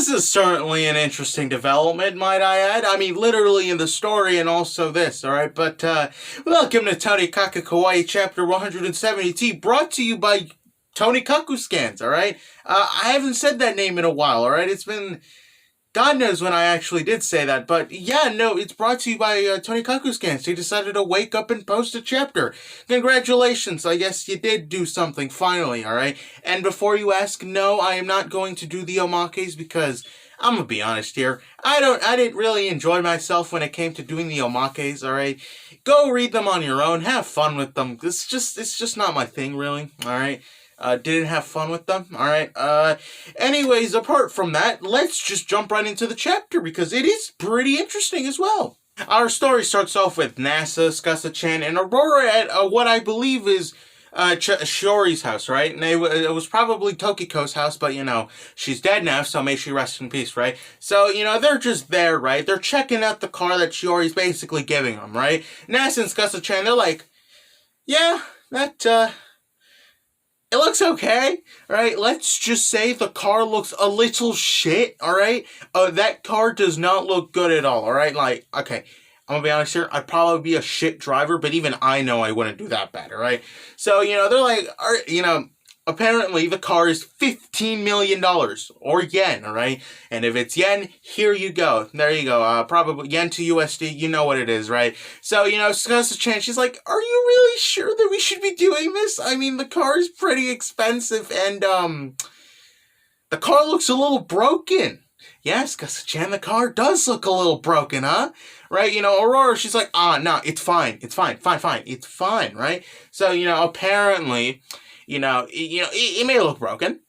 This is certainly an interesting development, might I add. I mean, literally in the story and also this, alright? But, welcome to Tonikaku Kawaii Chapter 170T, brought to you by Tonikaku Scans, alright? I haven't said that name in a while, alright? It's been... God knows when I actually did say that, but yeah, no, it's brought to you by Tonikaku Scans. They decided to wake up and post a chapter. Congratulations, I guess you did do something finally, alright? And before you ask, no, I am not going to do the omakes because, I'm gonna be honest here, I didn't really enjoy myself when it came to doing the omakes, alright? Go read them on your own, have fun with them. It's just not my thing, really, alright? Didn't have fun with them, alright? Anyways, apart from that, let's just jump right into the chapter, because it is pretty interesting as well. Our story starts off with Nasa, Skasa-chan, and Aurora at what I believe is Shiori's house, right? And it was probably Tokiko's house, but, you know, she's dead now, so may she rest in peace, right? So, you know, they're just there, right? They're checking out the car that Shiori's basically giving them, right? Nasa and Skasa-chan, they're like, yeah, that, it looks okay, right? Let's just say the car looks a little shit, alright? That car does not look good at all, alright? Like, okay, I'm gonna be honest here, I'd probably be a shit driver, but even I know I wouldn't do that bad, alright? So, you know, they're like, you know, apparently the car is $15 million, or yen, alright? And if it's yen, here you go. There you go. Probably yen to USD, you know what it is, right? So, you know, Skasa-chan, she's like, are you really sure that we should be doing this? I mean, the car is pretty expensive, and, the car looks a little broken. Yes, Skasa-chan, the car does look a little broken, huh? Right? You know, Aurora, she's like, no, it's fine. It's fine, it's fine, right? So, you know, apparently... You know, it may look broken.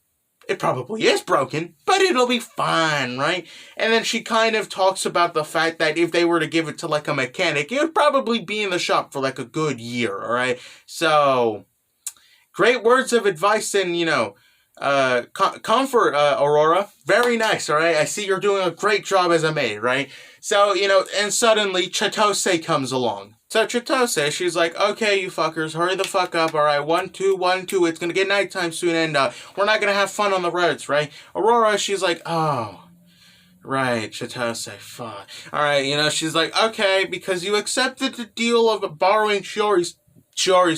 It probably is broken, but it'll be fine, right? And then she kind of talks about the fact that if they were to give it to, like, a mechanic, it would probably be in the shop for, like, a good year, all right? So, great words of advice and, you know, comfort, Aurora. Very nice, all right? I see you're doing a great job as a maid, right? So, you know, and suddenly Chitose comes along. So Chitose, she's like, okay, you fuckers, hurry the fuck up, alright? 1, 2, 1, 2, it's gonna get nighttime soon, and, we're not gonna have fun on the roads, right? Aurora, she's like, oh, right, Chitose, fuck. Alright, you know, she's like, okay, because you accepted the deal of borrowing Shiori's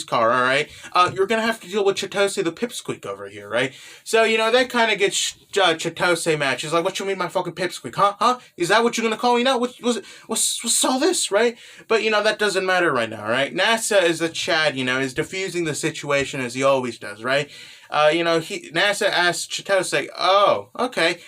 car, alright? You're gonna have to deal with Chitose the pipsqueak over here, right? So, you know, that kind of gets Chitose mad. She's like, what you mean my fucking pipsqueak, huh? Is that what you're gonna call me now? What's all this, right? But, you know, that doesn't matter right now, right? NASA is a Chad, you know, is diffusing the situation as he always does, right? You know, NASA asks Chitose, oh, okay,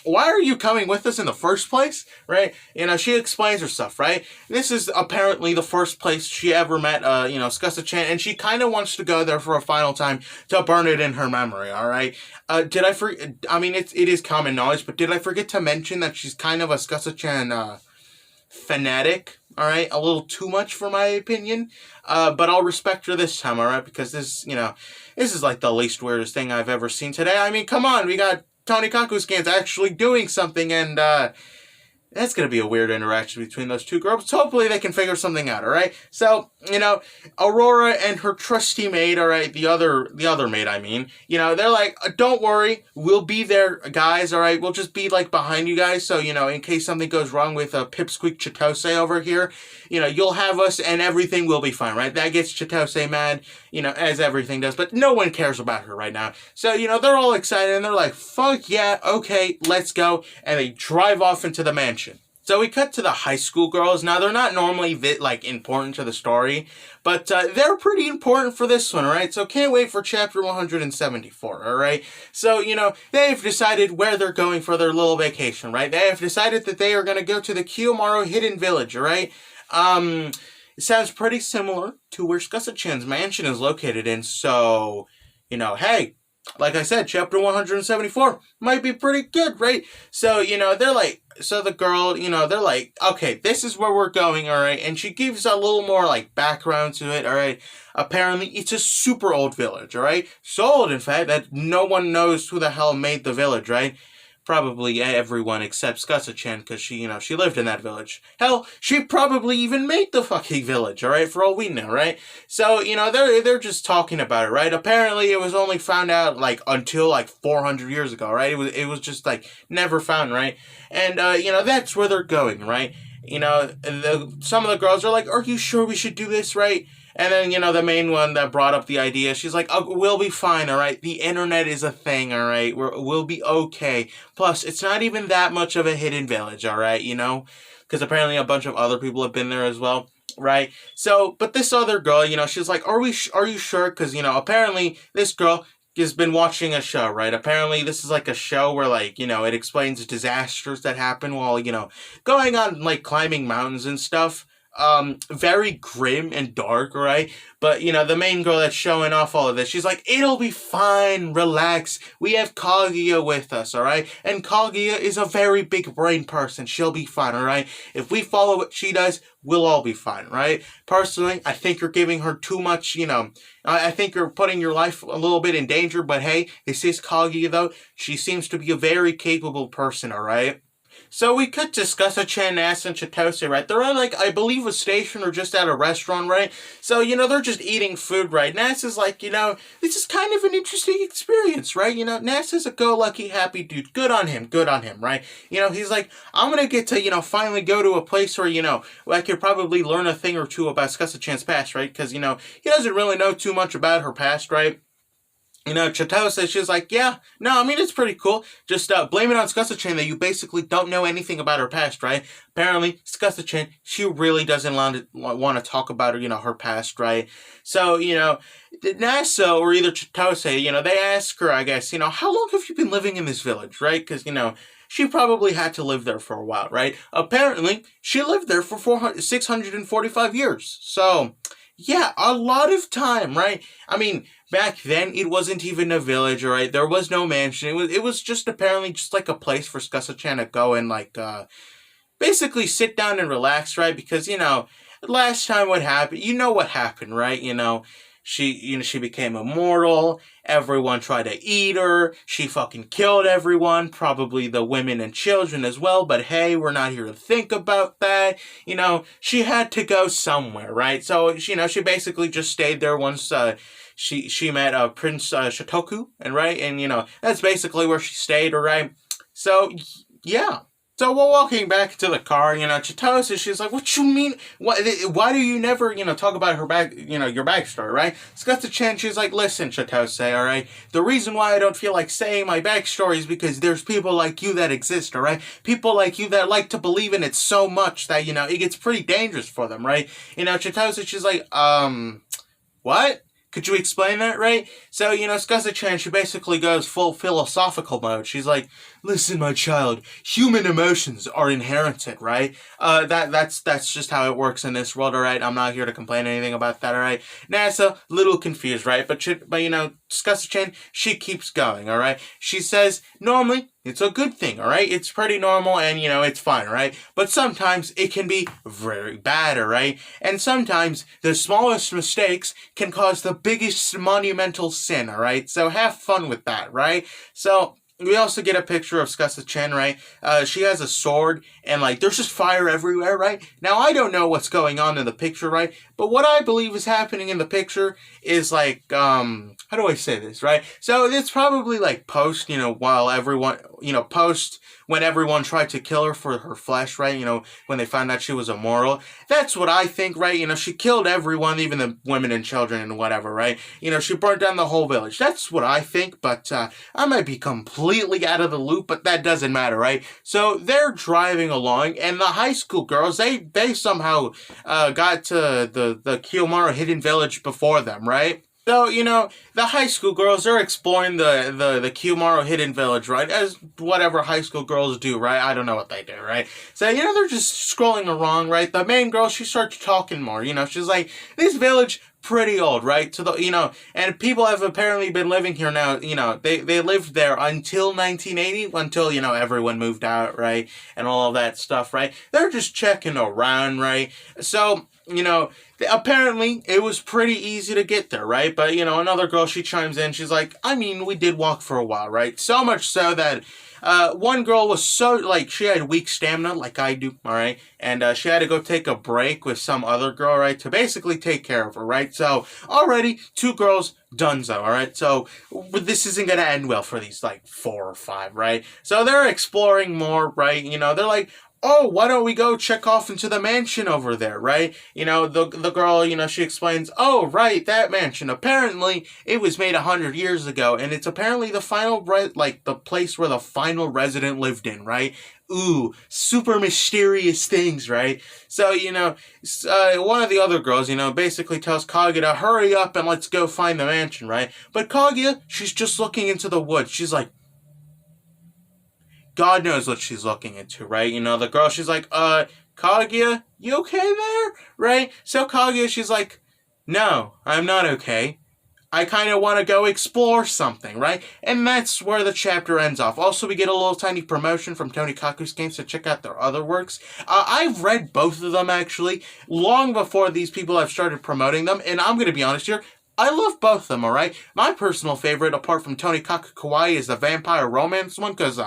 why are you coming with us in the first place, right? You know, she explains her stuff, right? This is apparently the first place she ever met, you know, Skasa-chan, and she kind of wants to go there for a final time to burn it in her memory, alright? Did I forget, I mean, it is common knowledge, but did I forget to mention that she's kind of a Skasa-chan, fanatic, alright? A little too much for my opinion, but I'll respect her this time, alright? Because this, you know, this is like the least weirdest thing I've ever seen today. I mean, come on, we got Tonikaku Scans actually doing something, and, that's gonna be a weird interaction between those two girls. Hopefully they can figure something out, alright? So, you know, Aurora and her trusty maid, alright, the other maid, I mean, you know, they're like, don't worry, we'll be there, guys, alright? We'll just be, like, behind you guys, so, you know, in case something goes wrong with Pipsqueak Chitose over here, you know, you'll have us and everything will be fine, right? That gets Chitose mad, you know, as everything does, but no one cares about her right now. So, you know, they're all excited, and they're like, fuck yeah, okay, let's go, and they drive off into the mansion. So we cut to the high school girls. Now, they're not normally, like, important to the story, but they're pretty important for this one, alright? So can't wait for chapter 174, alright? So, you know, they've decided where they're going for their little vacation, right? They have decided that they are going to go to the Kiyomaru Hidden Village, alright? It sounds pretty similar to where Skasa-chan's mansion is located in, so, you know, hey, like I said, chapter 174 might be pretty good, right? So, you know, they're like, so the girl, you know, they're like, okay, this is where we're going, alright? And she gives a little more, like, background to it, alright? Apparently, it's a super old village, alright? So old, in fact, that no one knows who the hell made the village, right? probably everyone except Skusa-chan, because she lived in that village. Hell, she probably even made the fucking village, alright, for all we know, right? So, they're just talking about it, right? Apparently, it was only found out, like, until, like, 400 years ago, right? It was just, like, never found, right? And, that's where they're going, right? Some of the girls are like, are you sure we should do this, right? And then, the main one that brought up the idea, she's like, oh, we'll be fine, alright? The internet is a thing, alright? We'll be okay. Plus, it's not even that much of a hidden village, alright? Because apparently a bunch of other people have been there as well, right? So, but this other girl, she's like, are you sure? Because, apparently this girl has been watching a show, right? Apparently this is like a show where, like, it explains disasters that happen while, going on, like, climbing mountains and stuff. Very grim and dark, right? But, the main girl that's showing off all of this, she's like, it'll be fine, relax. We have Kaguya with us, alright? And Kaguya is a very big brain person. She'll be fine, alright? If we follow what she does, we'll all be fine, right? Personally, I think you're giving her too much, I think you're putting your life a little bit in danger, but hey, this is Kaguya, though. She seems to be a very capable person, alright? So we could discuss Chan, Nass, and Chitose, right? They're at, like, I believe a station or just at a restaurant, right? So, they're just eating food, right? Nass is like, this is kind of an interesting experience, right? Nass is a go-lucky, happy dude. Good on him, right? He's like, I'm gonna get to, finally go to a place where, I could probably learn a thing or two about Skusa-chan's past, right? Because, he doesn't really know too much about her past, right? Chitose, she's like, yeah, no, I mean, it's pretty cool. Just blame it on Skusa-chan that you basically don't know anything about her past, right? Apparently, Skusa-chan, she really doesn't want to talk about her, her past, right? So, Naso or either Chitose, they ask her, I guess, how long have you been living in this village, right? Because, she probably had to live there for a while, right? Apparently, she lived there for 645 years. So, yeah, a lot of time, right? I mean, back then, it wasn't even a village, right? There was no mansion. It was just apparently just like a place for Skusa-chan to go and, like, basically sit down and relax, right? Because, last time what happened, what happened, right? She became immortal. Everyone tried to eat her. She fucking killed everyone, probably the women and children as well. But hey, we're not here to think about that. She had to go somewhere, right? So, she basically just stayed there once she met Prince Shotoku, and right? And, that's basically where she stayed, right? So, yeah. So while walking back to the car, Chitose, she's like, what you mean? Why do you never, talk about her your backstory, right? Skusa-chan, she's like, listen, Chitose, alright? The reason why I don't feel like saying my backstory is because there's people like you that exist, alright? People like you that like to believe in it so much that, it gets pretty dangerous for them, right? Chitose, she's like, what? Could you explain that, right? So, Skusa-chan, she basically goes full philosophical mode. She's like, listen, my child, human emotions are inherited, right? That's just how it works in this world, alright? I'm not here to complain anything about that, alright? Nasa, little confused, right? But Skusa-chan, she keeps going, alright? She says, normally, it's a good thing, alright? It's pretty normal and, it's fine, alright? But sometimes it can be very bad, alright? And sometimes the smallest mistakes can cause the biggest monumental sin, alright? So have fun with that, right? So, we also get a picture of Skusa-chan, right? She has a sword, and, like, there's just fire everywhere, right? Now, I don't know what's going on in the picture, right? But what I believe is happening in the picture is, like, how do I say this, right? So, it's probably, like, post, while everyone, post when everyone tried to kill her for her flesh, right? When they found out she was immortal. That's what I think, right? She killed everyone, even the women and children and whatever, right? She burnt down the whole village. That's what I think, but I might be completely out of the loop, but that doesn't matter, right? So they're driving along, and the high school girls, they somehow got to the Kiyomaru hidden village before them, right? So, the high school girls are exploring the Kiyomaru hidden village, right? As whatever high school girls do, right? I don't know what they do, right? So, they're just scrolling along, right? The main girl, she starts talking more, she's like, this village, pretty old, right? So and people have apparently been living here now, they lived there until 1980, until, everyone moved out, right? And all of that stuff, right? They're just checking around, right? So, apparently it was pretty easy to get there, right? But, another girl, she chimes in, she's like, I mean, we did walk for a while, right? So much so that One girl was so, like, she had weak stamina, like I do, alright? And she had to go take a break with some other girl, right, to basically take care of her, right? So, already, 2 girls, donezo, alright? So, this isn't gonna end well for these, like, 4 or 5, right? So, they're exploring more, right? You know, they're like, oh, why don't we go check off into the mansion over there, right? You know, the girl, you know, she explains, oh, right, that mansion. Apparently, it was made 100 years ago, and it's apparently the final, like, the place where the final resident lived in, right? Ooh, super mysterious things, right? So, you know, one of the other girls, you know, basically tells Kaguya to hurry up and let's go find the mansion, right? But Kaguya, she's just looking into the woods. She's like, God knows what she's looking into, right? You know, the girl, she's like, Kaguya, you okay there? Right? So Kaguya, she's like, no, I'm not okay. I kind of want to go explore something, right? And that's where the chapter ends off. Also, we get a little tiny promotion from Tonikaku's games, so check out their other works. I've read both of them, actually, long before these people have started promoting them, and I'm going to be honest here, I love both of them, alright? My personal favorite, apart from Tonikaku Kawaii, is the vampire romance one, because,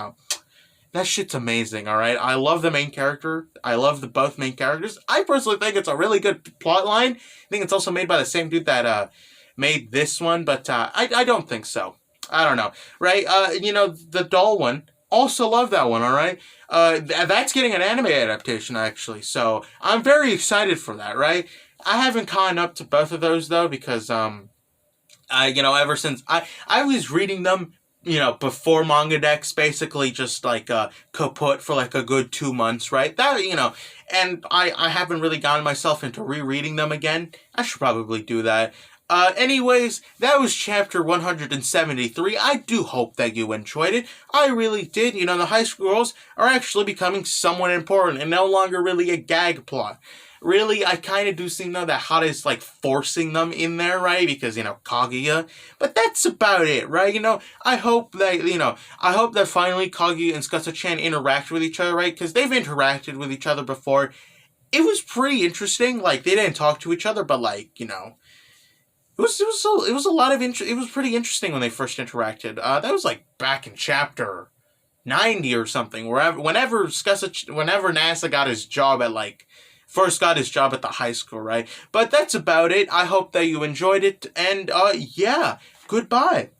that shit's amazing, alright? I love the main character. I love the both main characters. I personally think it's a really good plot line. I think it's also made by the same dude that made this one, but I don't think so. I don't know, right? You know, the doll one, also love that one, alright? That's getting an anime adaptation, actually, so I'm very excited for that, right? I haven't caught up to both of those, though, because, you know, ever since I was reading them, you know, before Manga Dex, basically just like kaput for like a good 2 months, right? That, you know, and I haven't really gotten myself into rereading them again. I should probably do that. Anyways, that was chapter 173. I do hope that you enjoyed it. I really did. You know, the high school girls are actually becoming somewhat important and no longer really a gag plot. Really, I kind of do seem, though, that Hata is, like, forcing them in there, right? Because, you know, Kaguya. But that's about it, right? You know, I hope that, you know, I hope that finally Kaguya and Tsukasa-chan interact with each other, right? Because they've interacted with each other before. It was pretty interesting. Like, they didn't talk to each other, but, like, you know, it was a lot of it was pretty interesting when they first interacted. That was, like, back in chapter 90 or something. Whenever NASA got his job at, like, first got his job at the high school, right? But that's about it. I hope that you enjoyed it, and, yeah, goodbye.